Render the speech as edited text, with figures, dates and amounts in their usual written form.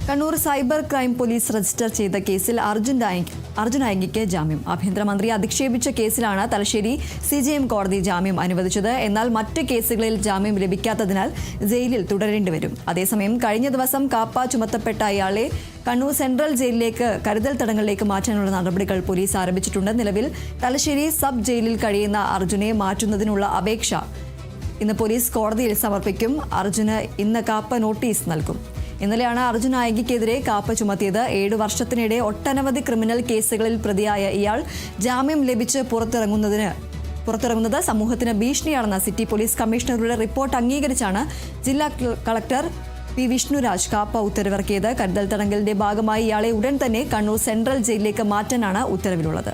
Kannur cyber crime police register ചെയ്ത കേസിൽ അർജുൻ അയങ്കിക്ക് ജാമ്യം. ആഭ്യന്തരമന്ത്രി അധിക്ഷേപിച്ച കേസിലാണ് തലശ്ശേരി CJM കോടതി ജാമ്യം അനുവദിച്ചത്. എന്നാൽ മറ്റ് കേസുകളിൽ ജാമ്യം ലഭിക്കാത്തതിനാൽ ജയിലിൽ തുടരേണ്ടി വരും. അതേസമയം കഴിഞ്ഞ ദിവസം കാപ്പ ചുമത്തപ്പെട്ട ഇയാളെ കണ്ണൂർ സെൻട്രൽ ജയിലിലേക്ക് കരുതൽ തടങ്കലിലേക്ക് മാറ്റാനുള്ള നടപടികൾ പോലീസ് ആരംഭിച്ചിട്ടുണ്ട്. നിലവിൽ തലശ്ശേരി സബ് ജയിലിൽ കഴിയുന്ന അർജുനെ മാറ്റുന്നതിനുള്ള അപേക്ഷ ഇന്ന് പോലീസ് കോടതിയിൽ സമർപ്പിക്കും. അർജുന് ഇന്ന് കാപ്പ നോട്ടീസ് നൽകും. ഇന്നലെയാണ് അർജുൻ അയങ്കിക്കെതിരെ കാപ്പ ചുമത്തിയത്. 7 വർഷത്തിനിടെ ഒട്ടനവധി ക്രിമിനൽ കേസുകളിൽ പ്രതിയായ ഇയാൾ ജാമ്യം ലഭിച്ച് പുറത്തിറങ്ങുന്നത് സമൂഹത്തിന് ഭീഷണിയാണെന്ന സിറ്റി പോലീസ് കമ്മീഷണറുടെ റിപ്പോർട്ട് അംഗീകരിച്ചാണ് ജില്ലാ കളക്ടർ P. വിഷ്ണുരാജ് കാപ്പ ഉത്തരവിറക്കിയത്. കരുതൽ തടങ്കലിന്റെ ഭാഗമായി ഇയാളെ ഉടൻ തന്നെ കണ്ണൂർ സെൻട്രൽ ജയിലിലേക്ക് മാറ്റാനാണ് ഉത്തരവിലുള്ളത്.